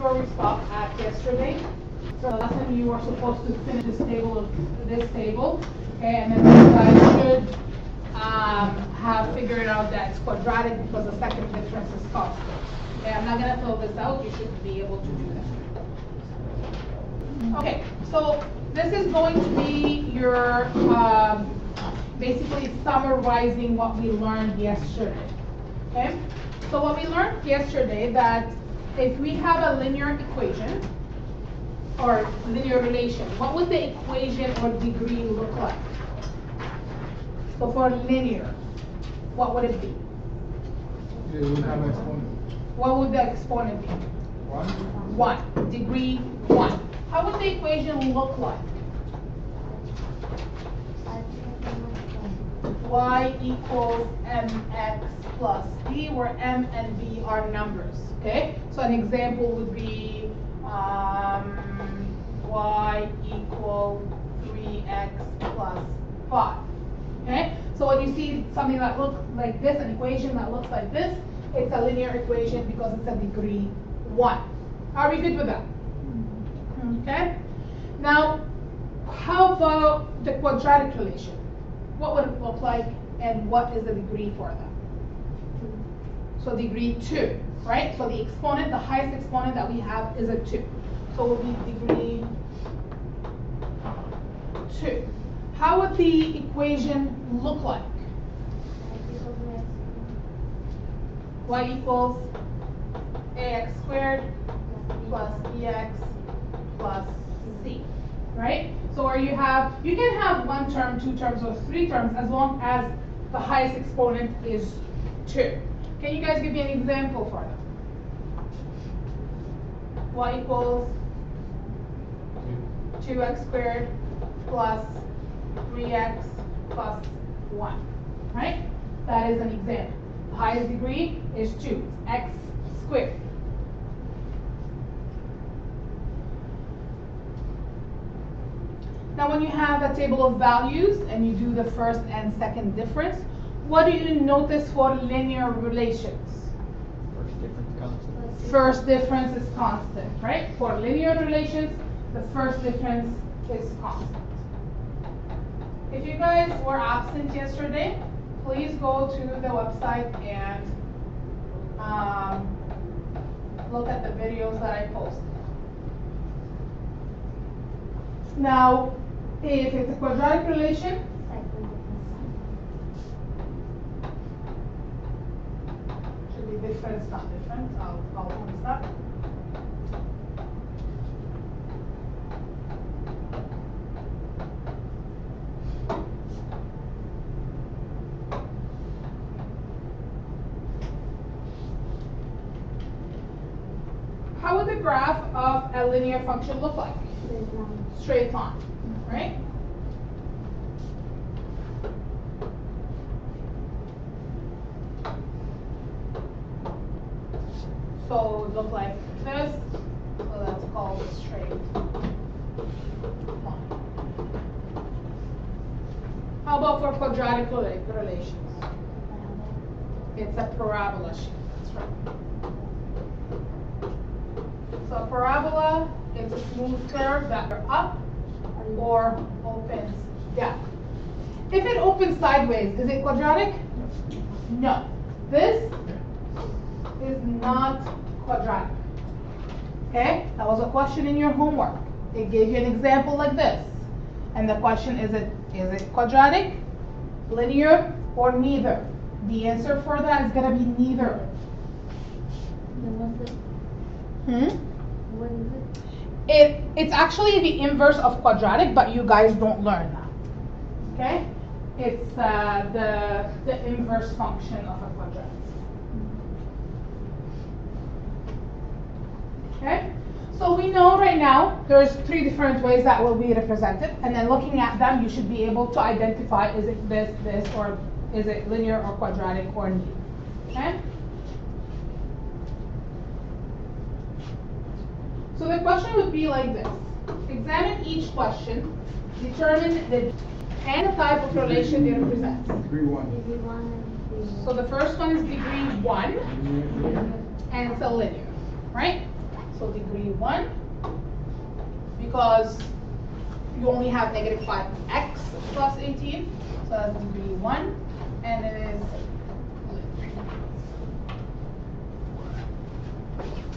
where we stopped at yesterday. So last time you were supposed to finish this table, okay, and then you guys should have figured out that it's quadratic because the second difference is constant. Okay, I'm not gonna fill this out. You should be able to do that. Okay, so this is going to be your basically summarizing what we learned yesterday. Okay, so what we learned yesterday that if we have a linear equation or linear relation, what would the equation or degree look like? So for linear, what would it be? It would have an exponent. What would the exponent be? 1. 1. Degree 1. How would the equation look like? Y equals mx plus b, where m and b are numbers. Okay, so an example would be y equals 3x plus 5. Okay, so when you see something that looks like this, an equation that looks like this, it's a linear equation because it's a degree 1. Are we good with that? Okay, now how about the quadratic relation? What would it look like, and what is the degree for that? So degree 2, right? So the exponent, the highest exponent that we have is a 2. So it will be degree 2. How would the equation look like? Y equals ax squared plus bx plus c, right? So where you can have 1 term, 2 terms, or 3 terms as long as the highest exponent is 2. Can you guys give me an example for that? Y equals 2x squared plus 3x plus 1, right? That is an example. The highest degree is 2, x squared. Now when you have a table of values and you do the first and second difference, what do you notice for linear relations? First difference constant. First difference is constant, right? For linear relations, the first difference is constant. If you guys were absent yesterday, please go to the website and look at the videos that I posted. Now, if it's a quadratic relation, should be different, it's not different. I'll fix that. How would the graph of a linear function look like? Straight line, right? So it would look like this. So that's called a straight line. How about for quadratic relations? It's a parabola shape. That's right. So a parabola is a smooth curve that goes up or opens down. If it opens sideways, is it quadratic? No. This is not quadratic. Okay? That was a question in your homework. It gave you an example like this. And the question is it quadratic, linear, or neither? The answer for that is going to be neither. What is it? It's actually the inverse of quadratic, but you guys don't learn that. Okay? It's the inverse function of a quadratic. Okay? So we know right now there's 3 different ways that will be represented, and then looking at them, you should be able to identify is it this, or is it linear or quadratic or neither. Okay? So the question would be like this. Examine each question, determine the and the type of relation it represents. Degree 1. Degree 1 and degree 1. So the first one is degree 1, and it's a linear, right? so degree 1, because you only have negative 5x plus 18, so that's degree 1, and it is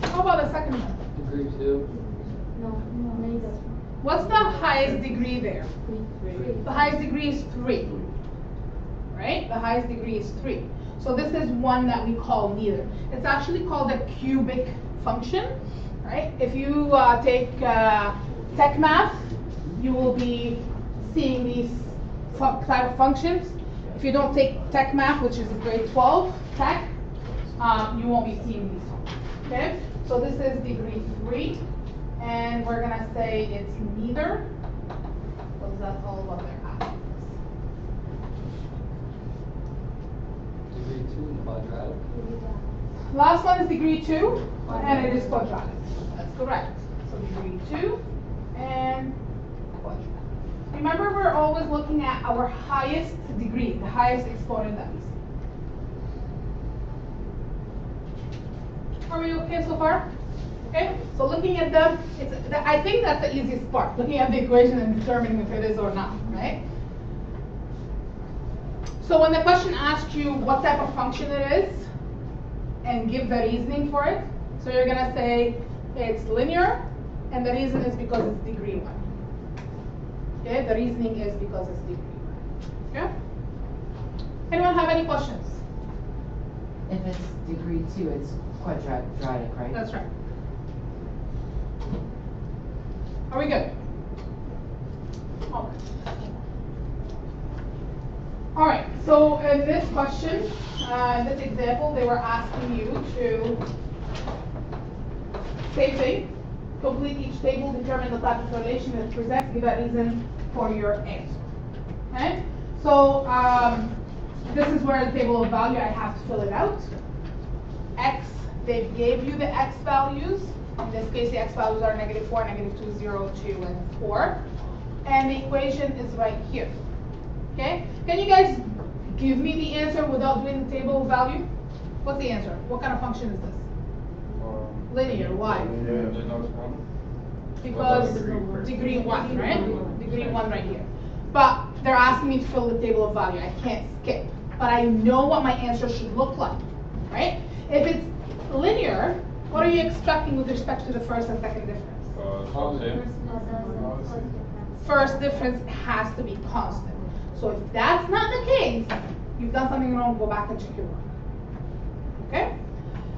how about the second one? Degree 2. No, neither. What's the highest degree there? 3. The highest degree is 3, right? The highest degree is 3. So this is one that we call neither. It's actually called a cubic function, right? If you take tech math, you will be seeing these type of functions. If you don't take tech math, which is grade 12 tech, you won't be seeing these functions, okay? So this is degree 3, and we're gonna say it's neither, because that's all what they're asking. Degree 2 quadratic. Last one is degree 2, and it is quadratic. That's correct. So degree 2 and quadratic. Remember, we're always looking at our highest degree, the highest exponent that we see. Are we okay so far? Okay, so looking at them, I think that's the easiest part, looking at the equation and determining if it is or not, right? So when the question asks you what type of function it is, and give the reasoning for it, so you're gonna say it's linear, and the reason is because it's degree 1. Okay, the reasoning is because it's degree 1. Okay? Anyone have any questions? If it's degree 2, it's quadratic, right? That's right. Are we good? Okay. All right, so in this question, in this example, they were asking you to, same thing, complete each table, determine the type of relation it presents, give a reason for your answer. Okay? So this is where the table of value, I have to fill it out. X, they gave you the X values. In this case, the X values are negative 4, negative 2, 0, 2, and 4. And the equation is right here. Okay? Can you guys give me the answer without doing the table of value? What's the answer? What kind of function is this? Linear. Why? Because degree 1, right? Degree 1 right here. But they're asking me to fill the table of value. I can't skip. But I know what my answer should look like, right? If it's linear, what are you expecting with respect to the first and second difference? First difference has to be constant. So if that's not the case, you've done something wrong, go back and check your work. Okay?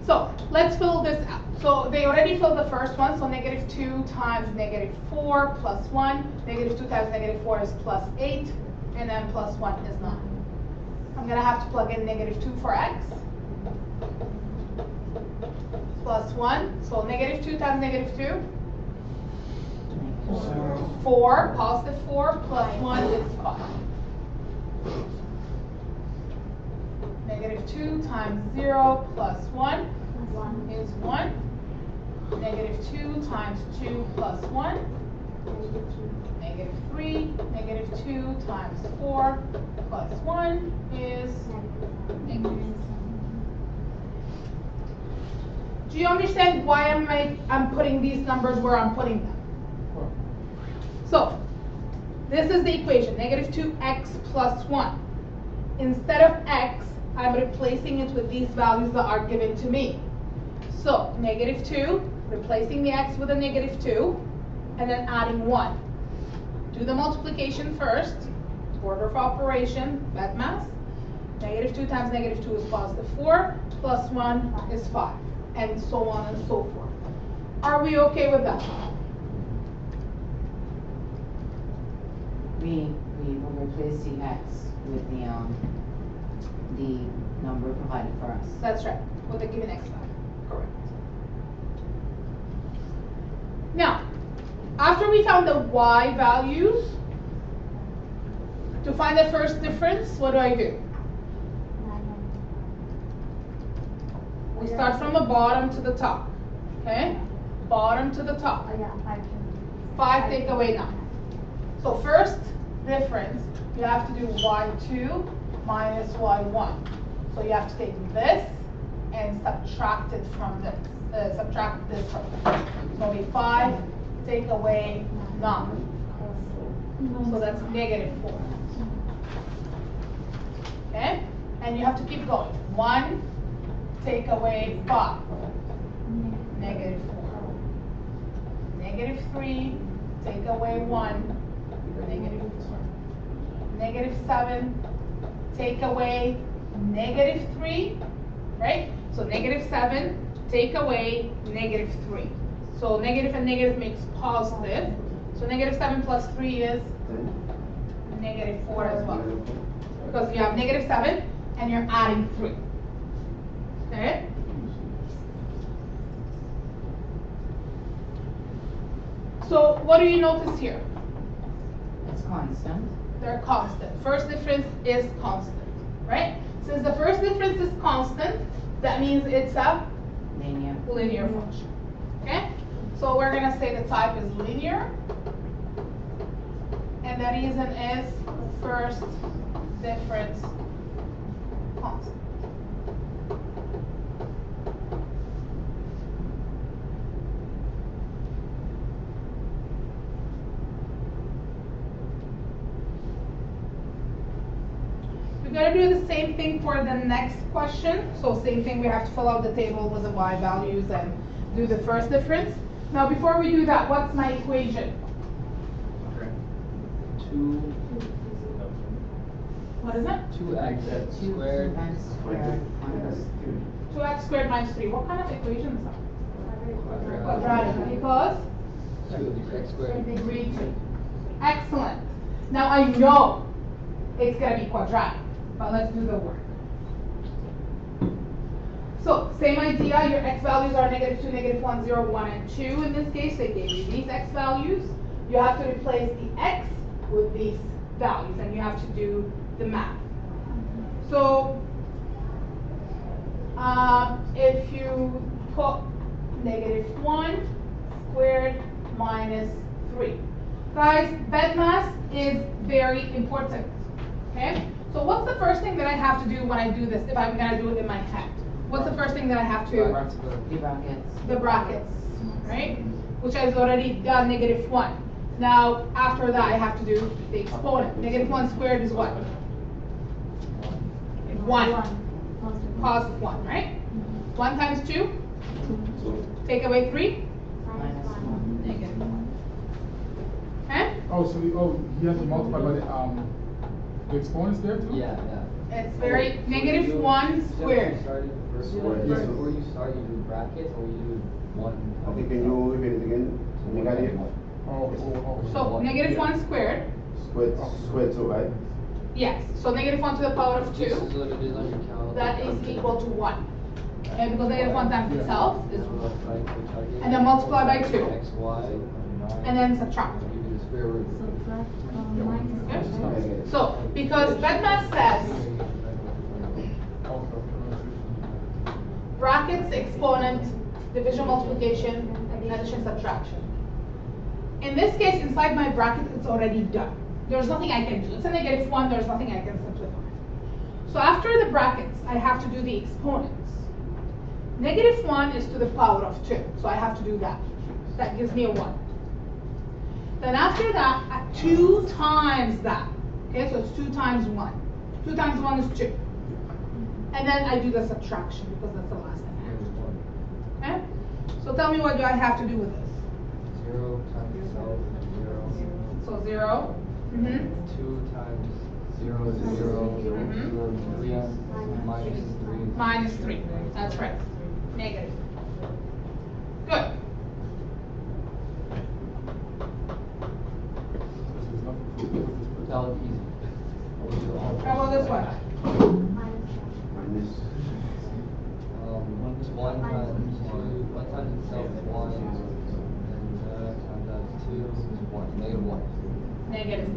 So let's fill this out. So they already filled the first one, so negative 2 times negative 4 plus 1. Negative 2 times negative 4 is plus 8, and then plus 1 is 9. I'm going to have to plug in negative 2 for x. Plus 1, so negative 2 times negative 2. 4, positive 4, plus 1 is 5. Negative 2 times 0 plus 1 is 1. Negative 2 times 2 plus 1. Negative 3. Negative 2 times 4 plus 1 is negative. Do you understand why I'm putting these numbers where I'm putting them? So, this is the equation, negative 2x plus 1. Instead of x, I'm replacing it with these values that are given to me. So, negative 2, replacing the x with a negative 2, and then adding 1. Do the multiplication first, order of operation, bad math. Negative 2 times negative 2 is positive 4, plus 1 is 5, and so on and so forth. Are we okay with that? We will replace the x with the number provided for us. That's right, with the given x value. Correct. Now, after we found the y values, to find the first difference, what do? We start from the bottom to the top. Okay? Bottom to the top. 5 take away 9. So first difference, you have to do y2 minus y1. So you have to take this and subtract it from this. subtract this from it. So it'll be 5, take away 9. So that's -4. Okay? And you have to keep going. 1, take away 5. -4. -3, take away 1. -2. -7, take away -3, right? So -7, take away -3. So negative and negative makes positive. So -7 plus 3 is -4 as well. Because you have -7 and you're adding 3. Okay? So what do you notice here? It's constant. They're constant. First difference is constant, right? Since the first difference is constant, that means it's a linear function. Okay? So we're gonna say the type is linear, and the reason is first difference constant. We're gonna do the same thing for the next question. So same thing, we have to fill out the table with the y values and do the first difference. Now before we do that, what's my equation? Okay. 2 What is it? 2x squared. 2x squared minus 3. 2x squared minus 3. What kind of equation is that? Quadratic. Quadratic, because 2x squared. degree 2. Excellent. Now I know it's gonna be quadratic, but let's do the work. So same idea, your x values are -2, -1, 0, 1, and 2. In this case, they gave you these x values. You have to replace the x with these values, and you have to do the math. So if you put -1 squared minus 3. Guys, BEDMAS is very important. Okay? So what's the first thing that I have to do when I do this, if I'm gonna do it in my head? What's the first thing that I have to? The brackets. The brackets, right? Which I've already done -1. Now, after that, I have to do the exponent. -1 squared is what? 1. Positive 1, right? 1 times 2? Take away 3? Minus 1. -1. Okay? Oh, so he has to multiply by the exponents there too? Yeah. It's very -1 squared. Before you start, you do brackets or you do 1. Okay, can you repeat it again? We got it. Oh. So -1 squared. Square 2, right? Yes. So -1 to the power of 2. This is what it is on your calendar. That is equal to 1. Okay, because -1 times itself is 1. And And then multiply by 2. X, Y, And then subtract. give you the square root. Okay? So, because BEDMAS says brackets, exponent, division, multiplication, addition, subtraction. In this case, inside my bracket, it's already done. There's nothing I can do. It's a -1, there's nothing I can simplify. So after the brackets, I have to do the exponents. -1 is to the power of 2, so I have to do that. That gives me a 1. Then after that, 2 times that. Okay, so it's 2 times 1. 2 times 1 is 2. And then I do the subtraction because that's the last thing I have to do. Okay? So tell me, what do I have to do with this? 0 times itself, 0. So 0. 2 times 0 is 0. 3 minus 3. Minus 3. That's right. Negative. Good. That was easy. We'll do all. How about this one? Minus. 1 times 2, 1 times itself is 1, and times that 2 is 1, -1. Negative.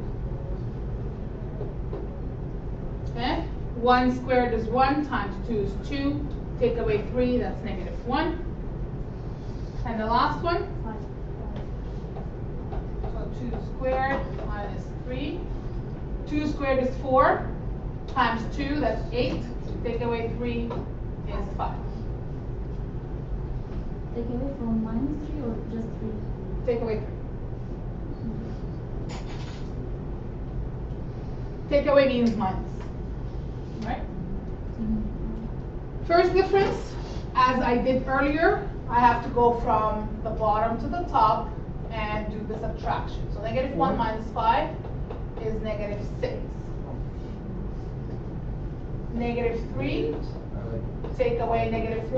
Okay? 1 squared is 1, times 2 is 2. Take away 3, that's -1. And the last one? So 2 squared minus 3. 2 squared is 4, times 2, that's 8. Take away 3 is 5. take away from -3 or just 3? Take away 3. Take away means minus, right? First difference, as I did earlier, I have to go from the bottom to the top and do the subtraction. So -1 minus 5 is -6. -3, take away -1 is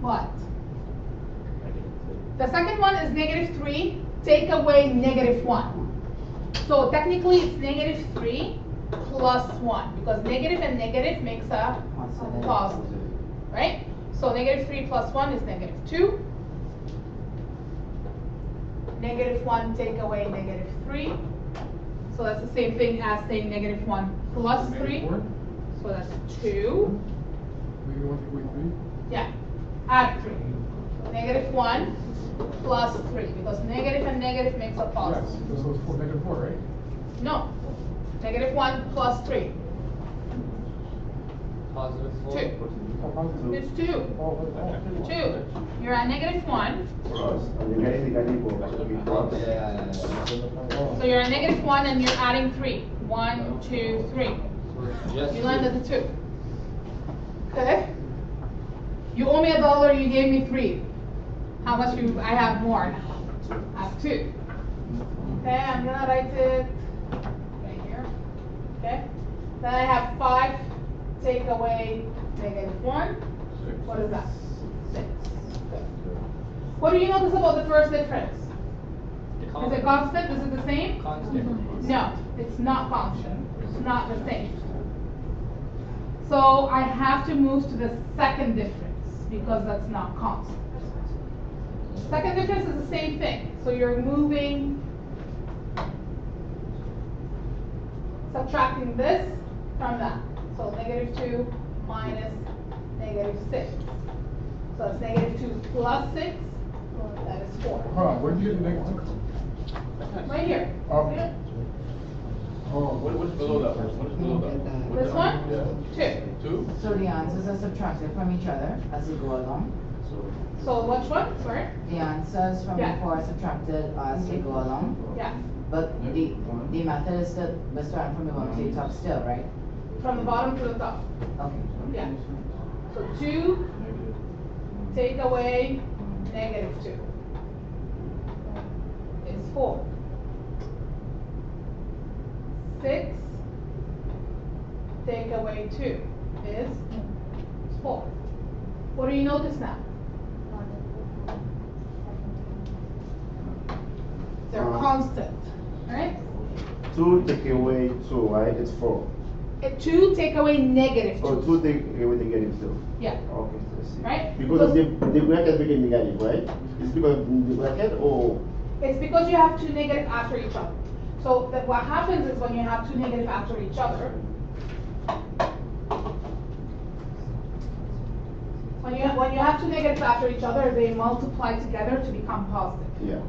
what? The second one is -3, take away -1. So technically it's -3 plus 1, because negative and negative makes a positive, right? So -3 plus 1 is -2. -1 take away -3. So that's the same thing as saying -1 plus 3. So that's 2. -1 take away 3? Yeah, add 3. -1 plus 3, because negative and negative makes a positive. Yes, so it's -4, right? No, -1 plus 3. Positive 4. 2. It's 2. 2. You're at -1. Plus, negative plus. Yeah. So you're at -1 and you're adding 3. 1, 2, 3. Yes. You landed the 2. Okay? You owe me $1, you gave me 3. How much I have more now? I have 2. Okay, I'm gonna write it right here. Okay? Then I have 5, take away -1. What is that? 6. Good. What do you notice about the first difference? Is it constant? Is it the same? Constant. No, it's not constant. It's not the same. So I have to move to the second difference because that's not constant. Second difference is the same thing. So you're moving, subtracting this from that. So -2 minus -6. So it's -2 plus 6. That is 4. Hold on, where did you get the -2? Right here. Oh. See it? Oh. What's below that one? What is below that one? This one? Yeah. 2. 2? So the answers are subtracted from each other as we go along. So which one? Sorry? The answers from Yeah. before are subtracted as we go along. Yeah. But the method is still, we're starting from the bottom to the top still, right? From the bottom to the top. Okay. Yeah. So 2, take away -2 is 4. 6, take away 2 is 4. What do you notice now? They're constant, right? 2 take away 2, right? It's 4. 2 take away -2. Oh, 2 take away negative 2. Yeah. Okay, I see. Right? Because of the bracket became negative, right? It's because of the bracket or? It's because you have 2 negative after each other. So that what happens is when you have 2 negative after each other, when you have 2 negatives after each other, they multiply together to become positive. Yeah.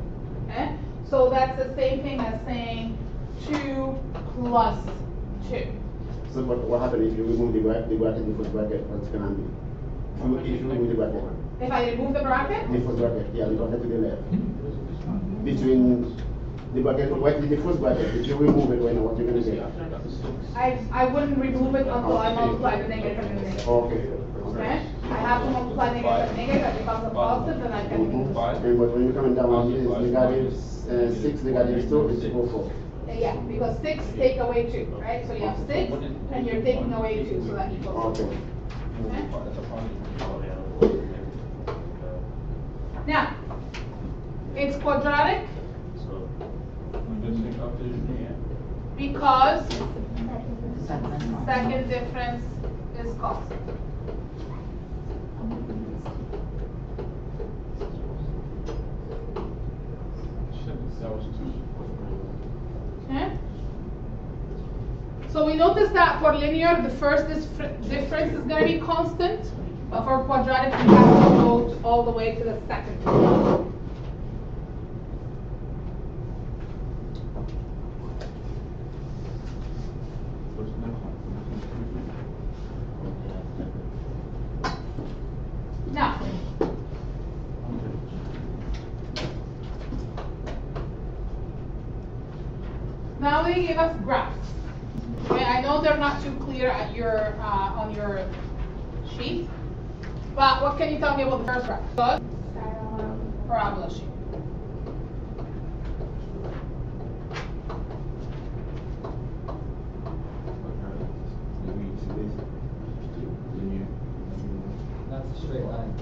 Okay? So that's the same thing as saying 2 plus 2. So what happens if you remove the bracket, the first bracket, what's gonna be? If you remove the bracket, If I remove the bracket, the first bracket, yeah, the bracket to the left. Between the bracket, what is the first bracket? If you remove it, what you're gonna get? I wouldn't remove it until I multiply the negative and the negative. Okay. Okay? I have to multiply negative and negative, that becomes a positive, then I can remove it. Okay, but when you're coming down, it's negative 6, negative 2, it's equal 4. Yeah, because 6 take away 2, right? So you have 6 and you're taking away 2, so that equals 4. Okay. Now, it's quadratic because second difference is constant. Okay? So we notice that for linear, the first difference is going to be constant, but for quadratic, we have to go all the way to the second. they give us graphs. Okay, I know they're not too clear at your on your sheet, but what can you tell me about the first graph? Good. Parabola shape. That's a straight line.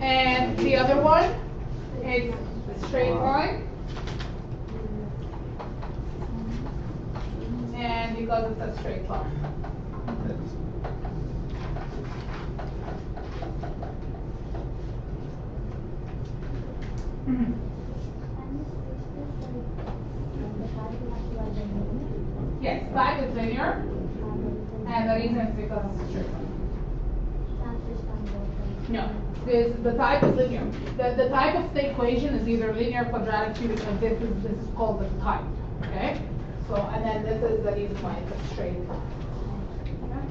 And the other one is a straight line. And because it's a straight line. Mhm. Yes, side is linear, and the reason is because it's a straight line. No, the type is linear. The type of the equation is either linear, quadratic, cubic, and this is called the type. Okay? So, and then this is the reason why it's a straight line. Okay?